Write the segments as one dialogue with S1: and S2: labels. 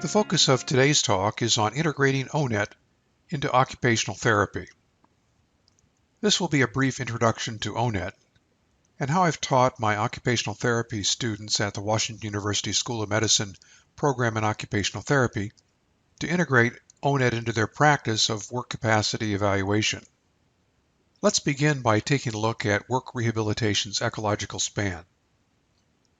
S1: The focus of today's talk is on integrating O-Net into occupational therapy. This will be a brief introduction to O-Net and how I've taught my occupational therapy students at the Washington University School of Medicine program in occupational therapy to integrate O-Net into their practice of work capacity evaluation. Let's begin by taking a look at work rehabilitation's ecological span.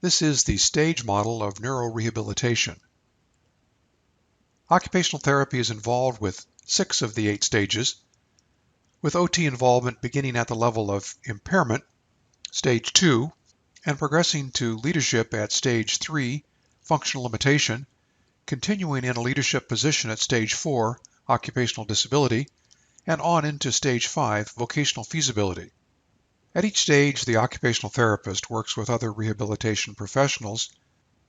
S1: This is the stage model of neurorehabilitation. Occupational therapy is involved with 6 of the 8 stages, with OT involvement beginning at the level of impairment, stage 2, and progressing to leadership at stage 3, functional limitation, continuing in a leadership position at stage 4, occupational disability, and on into stage 5, vocational feasibility. At each stage, the occupational therapist works with other rehabilitation professionals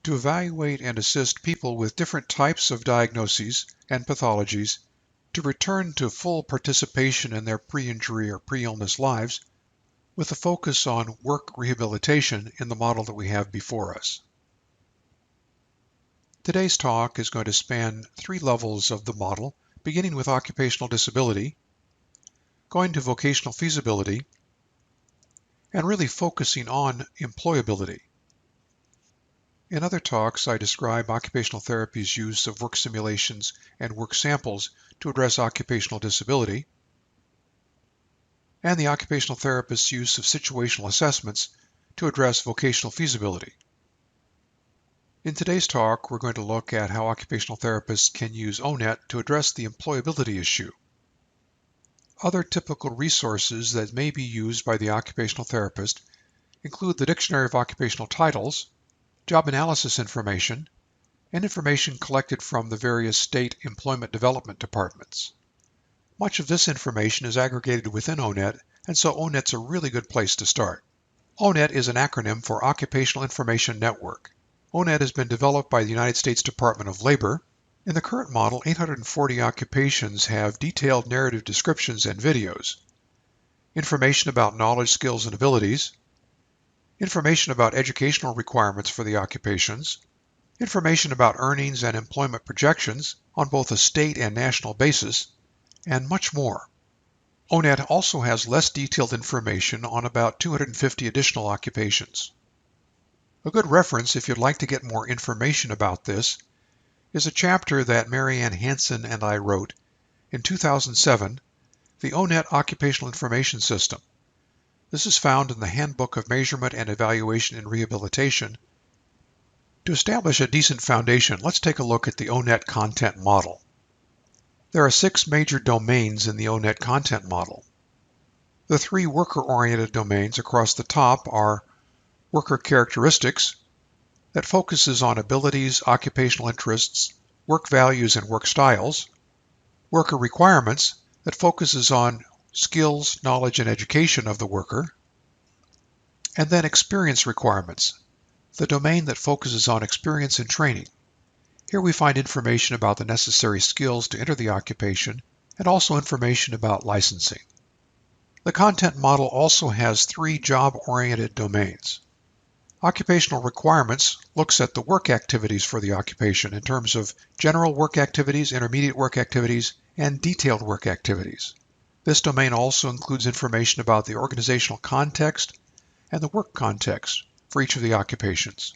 S1: to evaluate and assist people with different types of diagnoses and pathologies to return to full participation in their pre-injury or pre-illness lives, with a focus on work rehabilitation in the model that we have before us. Today's talk is going to span 3 levels of the model, beginning with occupational disability, going to vocational feasibility, and really focusing on employability. In other talks, I describe occupational therapy's use of work simulations and work samples to address occupational disability, and the occupational therapist's use of situational assessments to address vocational feasibility. In today's talk, we're going to look at how occupational therapists can use O-Net to address the employability issue. Other typical resources that may be used by the occupational therapist include the Dictionary of Occupational Titles, job analysis information, and information collected from the various state employment development departments. Much of this information is aggregated within O-Net, and so O-Net's a really good place to start. O-Net is an acronym for Occupational Information Network. O-Net has been developed by the United States Department of Labor. In the current model, 840 occupations have detailed narrative descriptions and videos, information about knowledge, skills, and abilities, information about educational requirements for the occupations, information about earnings and employment projections on both a state and national basis, and much more. O-Net also has less detailed information on about 250 additional occupations. A good reference if you'd like to get more information about this is a chapter that Marianne Hansen and I wrote in 2007, The O-Net Occupational Information System. This is found in the Handbook of Measurement and Evaluation in Rehabilitation. To establish a decent foundation, let's take a look at the O-Net content model. There are 6 major domains in the O-Net content model. The 3 worker-oriented domains across the top are worker characteristics, that focuses on abilities, occupational interests, work values, and work styles. Worker requirements, that focuses on skills, knowledge, and education of the worker. And then experience requirements, the domain that focuses on experience and training. Here we find information about the necessary skills to enter the occupation and also information about licensing. The content model also has 3 job-oriented domains. Occupational requirements looks at the work activities for the occupation in terms of general work activities, intermediate work activities, and detailed work activities. This domain also includes information about the organizational context and the work context for each of the occupations.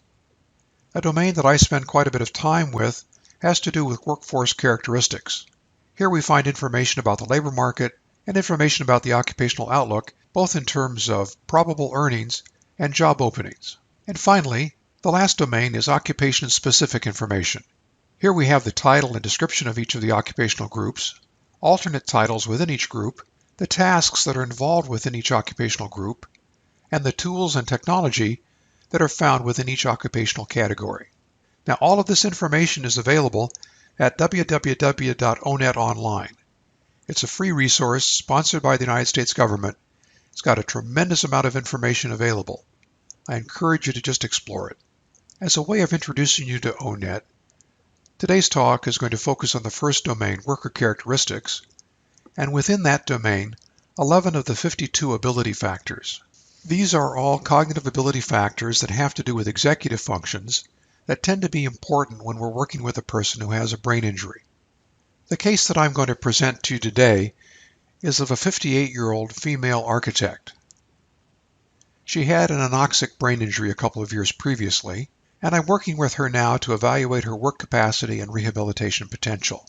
S1: A domain that I spend quite a bit of time with has to do with workforce characteristics. Here we find information about the labor market and information about the occupational outlook, both in terms of probable earnings and job openings. And finally, the last domain is occupation-specific information. Here we have the title and description of each of the occupational groups, alternate titles within each group, the tasks that are involved within each occupational group, and the tools and technology that are found within each occupational category. Now, all of this information is available at www.onet.online. It's a free resource sponsored by the United States government. It's got a tremendous amount of information available. I encourage you to just explore it. As a way of introducing you to O-Net, today's talk is going to focus on the first domain, worker characteristics, and within that domain, 11 of the 52 ability factors. These are all cognitive ability factors that have to do with executive functions that tend to be important when we're working with a person who has a brain injury. The case that I'm going to present to you today is of a 58-year-old female architect. She had an anoxic brain injury a couple of years previously, and I'm working with her now to evaluate her work capacity and rehabilitation potential.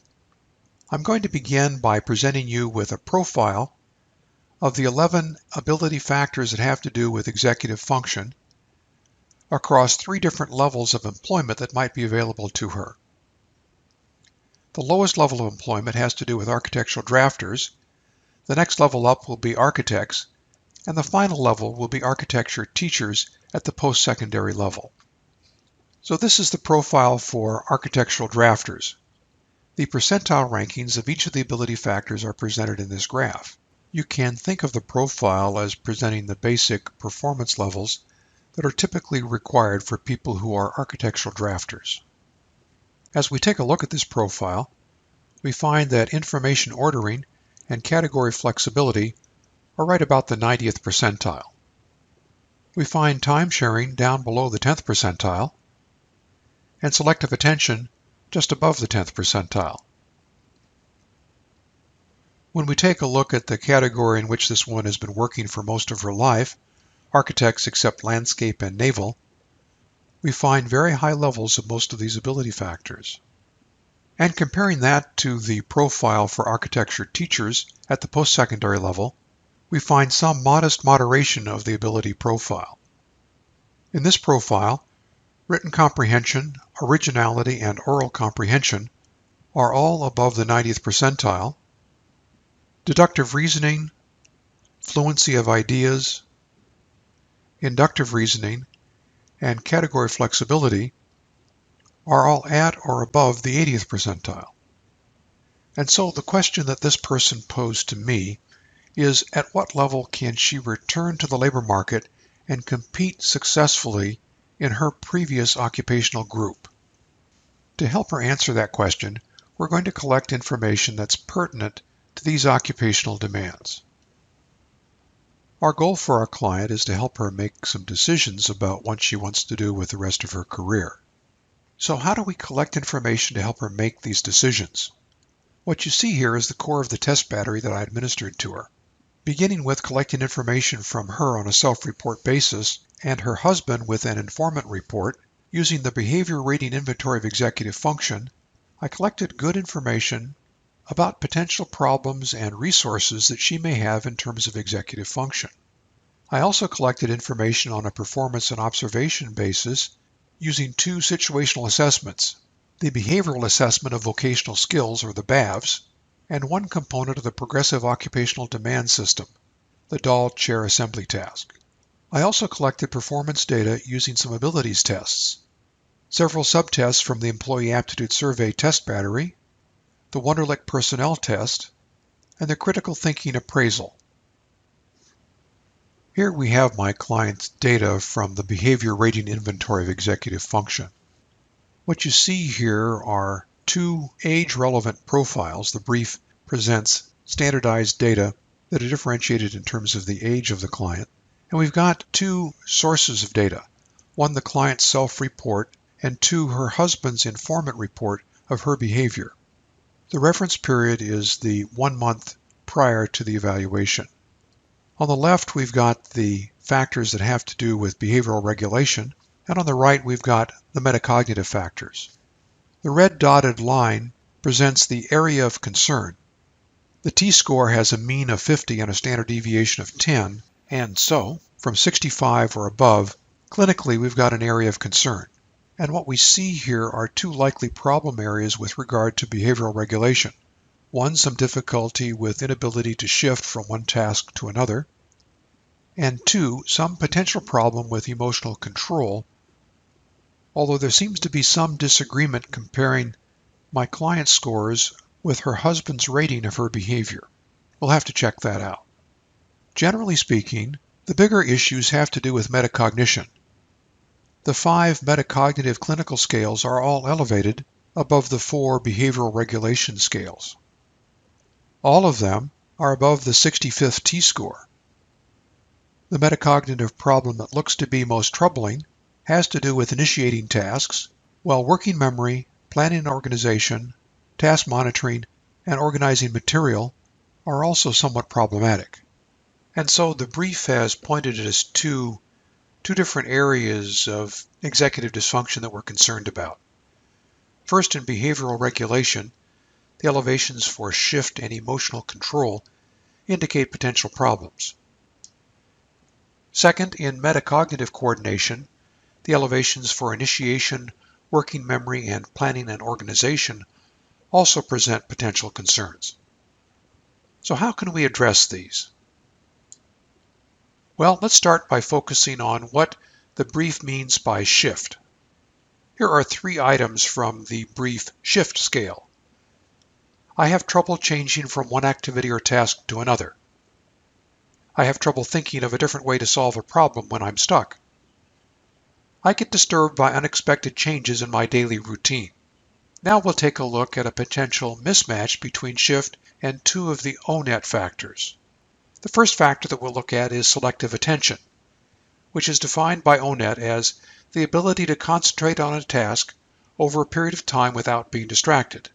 S1: I'm going to begin by presenting you with a profile of the 11 ability factors that have to do with executive function across 3 different levels of employment that might be available to her. The lowest level of employment has to do with architectural drafters. The next level up will be architects, and the final level will be architecture teachers at the post-secondary level. So this is the profile for architectural drafters. The percentile rankings of each of the ability factors are presented in this graph. You can think of the profile as presenting the basic performance levels that are typically required for people who are architectural drafters. As we take a look at this profile, we find that information ordering and category flexibility are right about the 90th percentile. We find time sharing down below the 10th percentile, and selective attention just above the 10th percentile. When we take a look at the category in which this woman has been working for most of her life, architects except landscape and naval, we find very high levels of most of these ability factors. And comparing that to the profile for architecture teachers at the post-secondary level, we find some modest moderation of the ability profile. In this profile, written comprehension, originality, and oral comprehension are all above the 90th percentile. Deductive reasoning, fluency of ideas, inductive reasoning, and category flexibility are all at or above the 80th percentile. And so the question that this person posed to me is, at what level can she return to the labor market and compete successfully in her previous occupational group? To help her answer that question, we're going to collect information that's pertinent to these occupational demands. Our goal for our client is to help her make some decisions about what she wants to do with the rest of her career. So how do we collect information to help her make these decisions? What you see here is the core of the test battery that I administered to her. Beginning with collecting information from her on a self-report basis and her husband with an informant report, using the Behavior Rating Inventory of Executive Function, I collected good information about potential problems and resources that she may have in terms of executive function. I also collected information on a performance and observation basis using 2 situational assessments, the Behavioral Assessment of Vocational Skills, or the BAVS, and one component of the Progressive Occupational Demand System, the Dahl Chair Assembly Task. I also collected performance data using some abilities tests, several subtests from the Employee Aptitude Survey test battery, the Wonderlic Personnel Test, and the Critical Thinking Appraisal. Here we have my client's data from the Behavior Rating Inventory of Executive Function. What you see here are 2 age-relevant profiles. The brief presents standardized data that are differentiated in terms of the age of the client. And we've got 2 sources of data, one the client's self-report and 2 her husband's informant report of her behavior. The reference period is the 1 month prior to the evaluation. On the left, we've got the factors that have to do with behavioral regulation, and on the right, we've got the metacognitive factors. The red dotted line presents the area of concern. The T-score has a mean of 50 and a standard deviation of 10, and so, from 65 or above, clinically we've got an area of concern. And what we see here are 2 likely problem areas with regard to behavioral regulation. 1, some difficulty with inability to shift from one task to another, and 2, some potential problem with emotional control, although there seems to be some disagreement comparing my client's scores with her husband's rating of her behavior. We'll have to check that out. Generally speaking, the bigger issues have to do with metacognition. The 5 metacognitive clinical scales are all elevated above the 4 behavioral regulation scales. All of them are above the 65th T-score. The metacognitive problem that looks to be most troubling has to do with initiating tasks while working memory, planning and organization, task monitoring, and organizing material are also somewhat problematic. And so the brief has pointed us to two different areas of executive dysfunction that we're concerned about. First, in behavioral regulation, the elevations for shift and emotional control indicate potential problems. Second, in metacognitive coordination, the elevations for initiation, working memory, and planning and organization also present potential concerns. So how can we address these? Well, let's start by focusing on what the brief means by shift. Here are 3 items from the brief shift scale. I have trouble changing from one activity or task to another. I have trouble thinking of a different way to solve a problem when I'm stuck. I get disturbed by unexpected changes in my daily routine. Now we'll take a look at a potential mismatch between shift and 2 of the O-Net factors. The first factor that we'll look at is selective attention, which is defined by O-Net as the ability to concentrate on a task over a period of time without being distracted.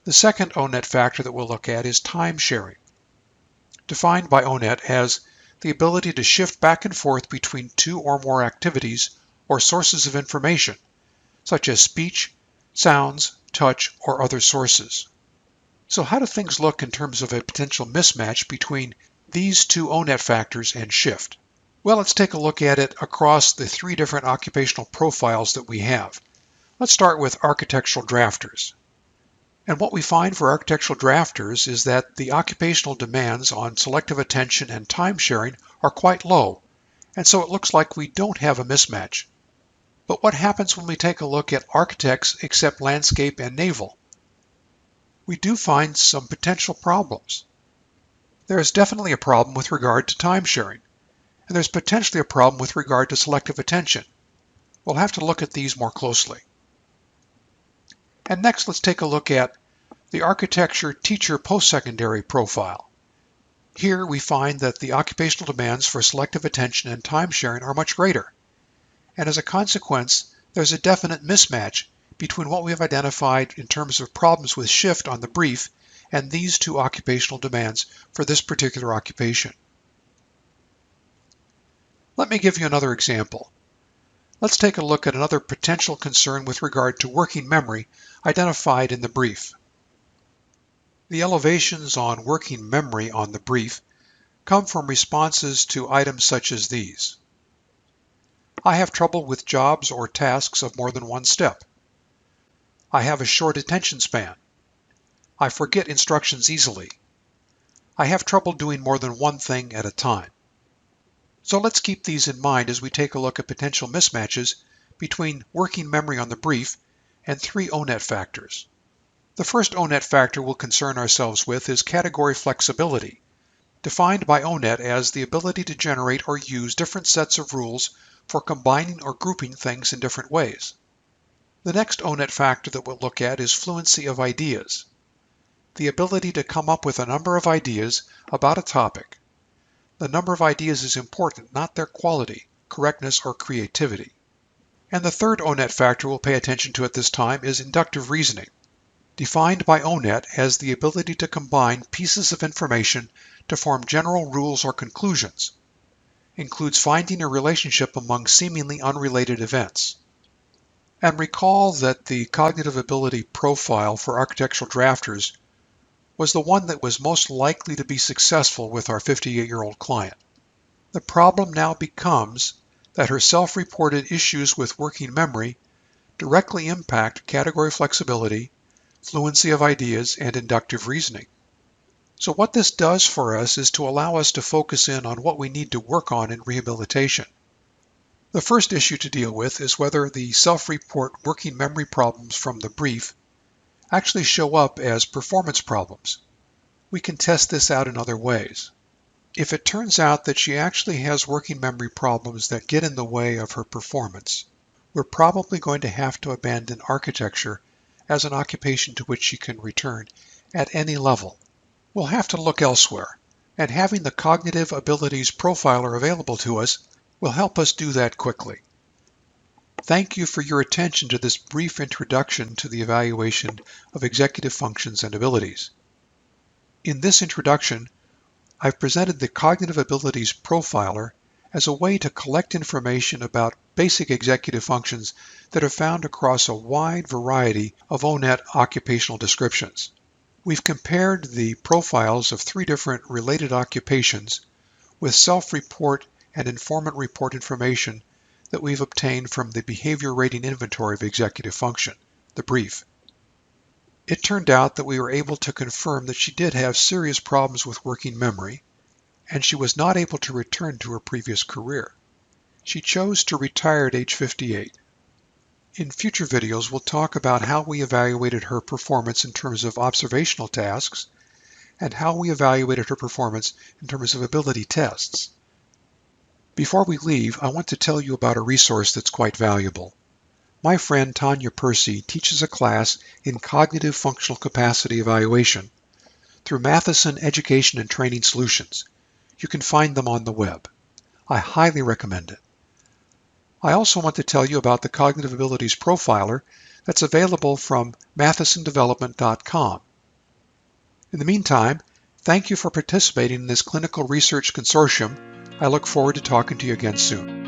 S1: The second O-Net factor that we'll look at is time sharing, defined by O-Net as the ability to shift back and forth between 2 or more activities or sources of information, such as speech, sounds, touch, or other sources. So how do things look in terms of a potential mismatch between these 2 O-Net factors and shift? Well, let's take a look at it across the 3 different occupational profiles that we have. Let's start with architectural drafters. And what we find for architectural drafters is that the occupational demands on selective attention and time sharing are quite low, and so it looks like we don't have a mismatch. But what happens when we take a look at architects except landscape and naval? We do find some potential problems. There is definitely a problem with regard to time sharing, and there's potentially a problem with regard to selective attention. We'll have to look at these more closely. And next, let's take a look at the architecture teacher post-secondary profile. Here we find that the occupational demands for selective attention and time sharing are much greater. And as a consequence, there's a definite mismatch between what we have identified in terms of problems with shift on the brief and these 2 occupational demands for this particular occupation. Let me give you another example. Let's take a look at another potential concern with regard to working memory identified in the brief. The elevations on working memory on the brief come from responses to items such as these. I have trouble with jobs or tasks of more than one step. I have a short attention span. I forget instructions easily. I have trouble doing more than one thing at a time. So let's keep these in mind as we take a look at potential mismatches between working memory on the brief and 3 O-Net factors. The first O-Net factor we'll concern ourselves with is category flexibility, defined by O-Net as the ability to generate or use different sets of rules for combining or grouping things in different ways. The next O-Net factor that we'll look at is fluency of ideas, the ability to come up with a number of ideas about a topic. The number of ideas is important, not their quality, correctness, or creativity. And the third O-Net factor we'll pay attention to at this time is inductive reasoning, defined by O-Net as the ability to combine pieces of information to form general rules or conclusions. Includes finding a relationship among seemingly unrelated events. And recall that the cognitive ability profile for architectural drafters was the one that was most likely to be successful with our 58-year-old client. The problem now becomes that her self-reported issues with working memory directly impact category flexibility, fluency of ideas, and inductive reasoning. So what this does for us is to allow us to focus in on what we need to work on in rehabilitation. The first issue to deal with is whether the self-report working memory problems from the brief actually show up as performance problems. We can test this out in other ways. If it turns out that she actually has working memory problems that get in the way of her performance, we're probably going to have to abandon architecture as an occupation to which she can return at any level. We'll have to look elsewhere, and having the cognitive abilities profiler available to us will help us do that quickly. Thank you for your attention to this brief introduction to the evaluation of executive functions and abilities. In this introduction, I've presented the Cognitive Abilities Profiler as a way to collect information about basic executive functions that are found across a wide variety of O*NET occupational descriptions. We've compared the profiles of 3 different related occupations with self-report and informant report information that we've obtained from the Behavior Rating Inventory of Executive Function, the BRIEF. It turned out that we were able to confirm that she did have serious problems with working memory, and she was not able to return to her previous career. She chose to retire at age 58. In future videos, we'll talk about how we evaluated her performance in terms of observational tasks and how we evaluated her performance in terms of ability tests. Before we leave, I want to tell you about a resource that's quite valuable. My friend Tanya Percy teaches a class in cognitive functional capacity evaluation through Matheson Education and Training Solutions. You can find them on the web. I highly recommend it. I also want to tell you about the Cognitive Abilities Profiler that's available from mathesondevelopment.com. In the meantime, thank you for participating in this clinical research consortium. I look forward to talking to you again soon.